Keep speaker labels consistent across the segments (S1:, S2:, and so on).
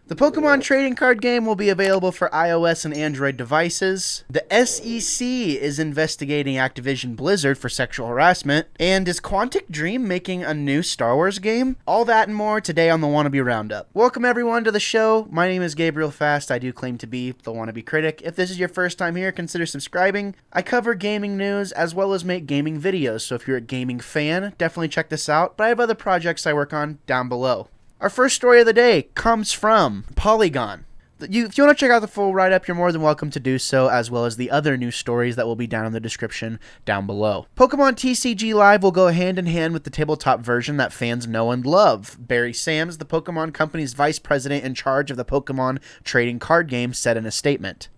S1: The Pokemon trading card game will be available for iOS and Android devices. The SEC is investigating Activision Blizzard for sexual harassment. And is Quantic Dream making a new Star Wars game? All that and more today on the Wannabe Roundup. Welcome everyone to the show. My name is Gabriel Fast. I do claim to be the Wannabe Critic. If this is your first time here, consider subscribing. I cover gaming news as well as make gaming videos, so if you're a gaming fan, definitely check this out. But I have other projects I work on down below. Our first story of the day comes from Polygon. If you want to check out the full write-up, you're more than welcome to do so, as well as the other news stories that will be down in the description down below. Pokemon TCG Live will go hand-in-hand with the tabletop version that fans know and love. Barry Sams, the Pokemon Company's vice president in charge of the Pokemon trading card game, said in a statement.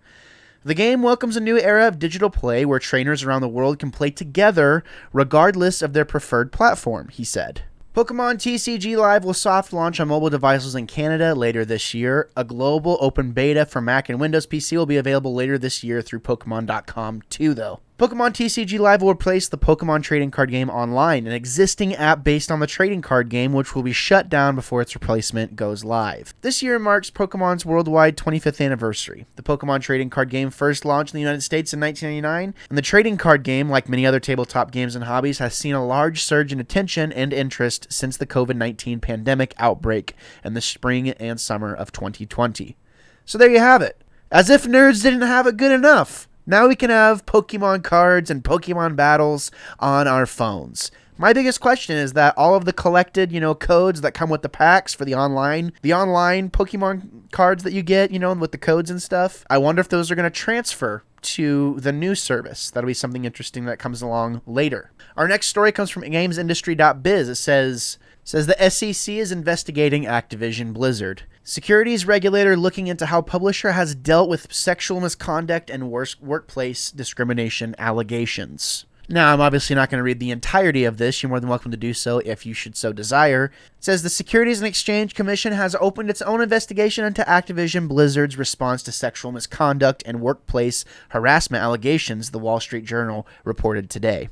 S1: The game welcomes a new era of digital play where trainers around the world can play together regardless of their preferred platform, he said. Pokemon TCG Live will soft launch on mobile devices in Canada later this year. A global open beta for Mac and Windows PC will be available later this year through Pokemon.com too, though. Pokemon TCG Live will replace the Pokemon trading card game online, an existing app based on the trading card game, which will be shut down before its replacement goes live. This year marks Pokemon's worldwide 25th anniversary. The Pokemon trading card game first launched in the United States in 1999, and the trading card game, like many other tabletop games and hobbies, has seen a large surge in attention and interest since the COVID-19 pandemic outbreak in the spring and summer of 2020. So there you have it. As if nerds didn't have it good enough. Now we can have Pokemon cards and Pokemon battles on our phones. My biggest question is that all of the collected, codes that come with the packs for the online Pokemon cards that you get, with the codes and stuff, I wonder if those are going to transfer to the new service. That'll be something interesting that comes along later. Our next story comes from gamesindustry.biz. It says the SEC is investigating Activision Blizzard. Securities regulator looking into how publisher has dealt with sexual misconduct and workplace discrimination allegations. Now, I'm obviously not going to read the entirety of this. You're more than welcome to do so if you should so desire. It says the Securities and Exchange Commission has opened its own investigation into Activision Blizzard's response to sexual misconduct and workplace harassment allegations, the Wall Street Journal reported today.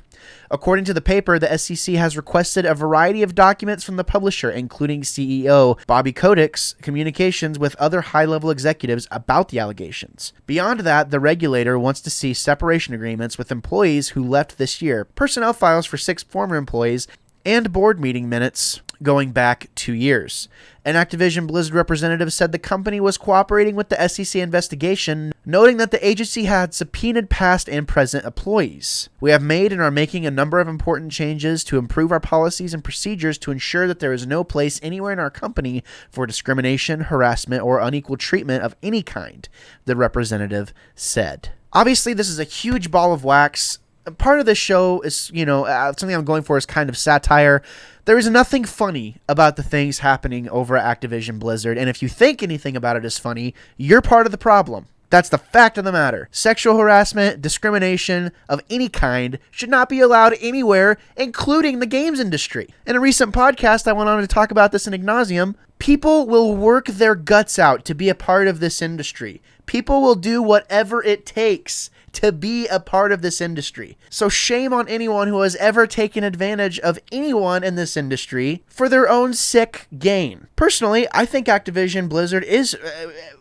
S1: According to the paper, the SEC has requested a variety of documents from the publisher, including CEO Bobby Kotick's communications with other high-level executives about the allegations. Beyond that, the regulator wants to see separation agreements with employees who left this year, personnel files for 6 former employees, and board meeting minutes going back 2 years. An Activision Blizzard representative said the company was cooperating with the SEC investigation, noting that the agency had subpoenaed past and present employees. We have made and are making a number of important changes to improve our policies and procedures to ensure that there is no place anywhere in our company for discrimination, harassment, or unequal treatment of any kind, the representative said. Obviously, this is a huge ball of wax. Part of this show is, something I'm going for is kind of satire. There is nothing funny about the things happening over at Activision Blizzard, and if you think anything about it is funny, you're part of the problem. That's the fact of the matter. Sexual harassment, discrimination of any kind should not be allowed anywhere, including the games industry. In a recent podcast, I went on to talk about this in ad nauseum. People will work their guts out to be a part of this industry. People will do whatever it takes to be a part of this industry. So shame on anyone who has ever taken advantage of anyone in this industry for their own sick gain. Personally, I think Activision Blizzard is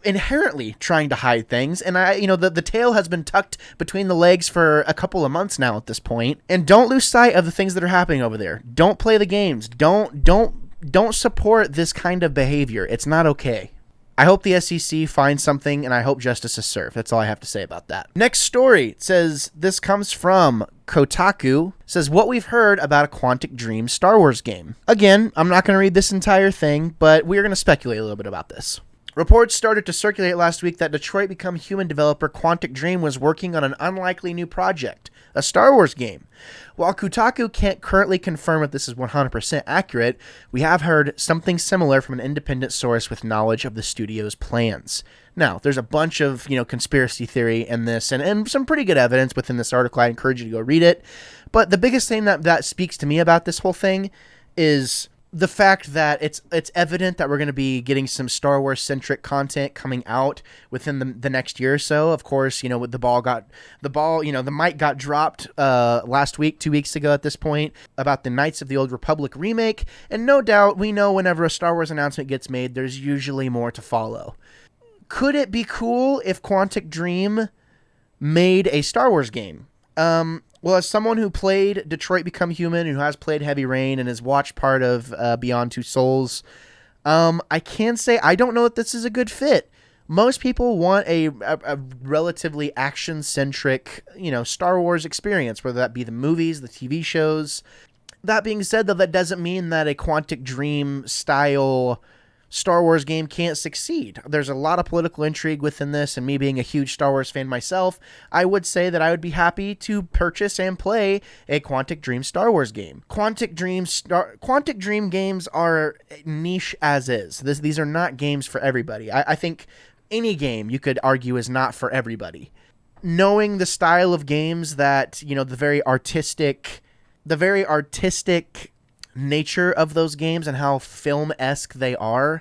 S1: inherently trying to hide things, and the tail has been tucked between the legs for a couple of months now at this point. And don't lose sight of the things that are happening over there. Don't play the games. Don't support this kind of behavior. It's not okay. I hope the SEC finds something, and I hope justice is served. That's all I have to say about that. Next story says, this comes from Kotaku. Says, what we've heard about a Quantic Dream Star Wars game. Again, I'm not going to read this entire thing, but we're going to speculate a little bit about this. Reports started to circulate last week that Detroit Become Human developer Quantic Dream was working on an unlikely new project, a Star Wars game. While Kotaku can't currently confirm if this is 100% accurate, we have heard something similar from an independent source with knowledge of the studio's plans. Now, there's a bunch of, conspiracy theory in this and some pretty good evidence within this article. I encourage you to go read it. But the biggest thing that speaks to me about this whole thing is the fact that it's evident that we're going to be getting some Star Wars centric content coming out within the next year or so. Of course, with the mic got dropped last week, 2 weeks ago at this point, about the Knights of the Old Republic remake, and no doubt we know whenever a Star Wars announcement gets made, there's usually more to follow. Could it be cool if Quantic Dream made a Star Wars game? Well, as someone who played Detroit Become Human, who has played Heavy Rain, and has watched part of Beyond Two Souls, I can say I don't know if this is a good fit. Most people want a relatively action-centric, Star Wars experience, whether that be the movies, the TV shows. That being said, though, that doesn't mean that a Quantic Dream style Star Wars game can't succeed. There's a lot of political intrigue within this, and me being a huge Star Wars fan myself, I would say that I would be happy to purchase and play a Quantic Dream Star Wars game. Quantic Dream games are niche as is. These are not games for everybody. I think any game you could argue is not for everybody. Knowing the style of games that, the very artistic nature of those games and how film-esque they are,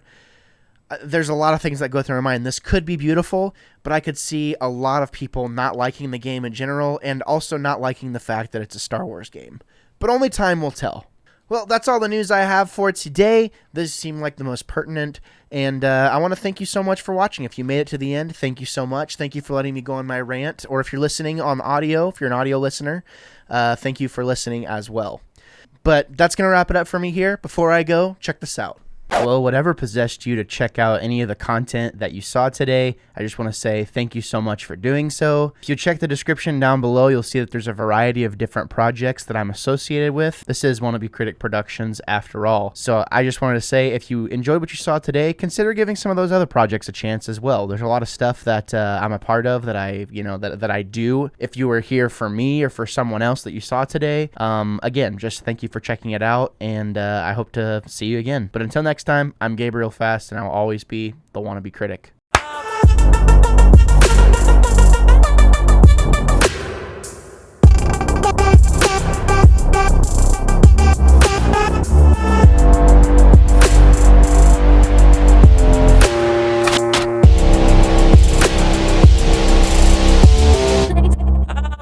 S1: there's a lot of things that go through my mind. This could be beautiful, but I could see a lot of people not liking the game in general, and also not liking the fact that it's a Star Wars game. But only time will tell. Well, that's all the news I have for today. This seemed like the most pertinent, and I want to thank you so much for watching. If you made it to the end, thank you so much. Thank you for letting me go on my rant, or if you're listening on audio, if you're an audio listener, thank you for listening as well. But that's going to wrap it up for me here. Before I go, check this out. Well, whatever possessed you to check out any of the content that you saw today, I just want to say thank you so much for doing so. If you check the description down below, you'll see that there's a variety of different projects that I'm associated with. This is Wannabe Critic Productions after all. So I just wanted to say, if you enjoyed what you saw today, consider giving some of those other projects a chance as well. There's a lot of stuff that I'm a part of that I do. If you were here for me or for someone else that you saw today, again, just thank you for checking it out, and I hope to see you again. But until next time, I'm Gabriel Fast, and I'll always be the Wannabe Critic.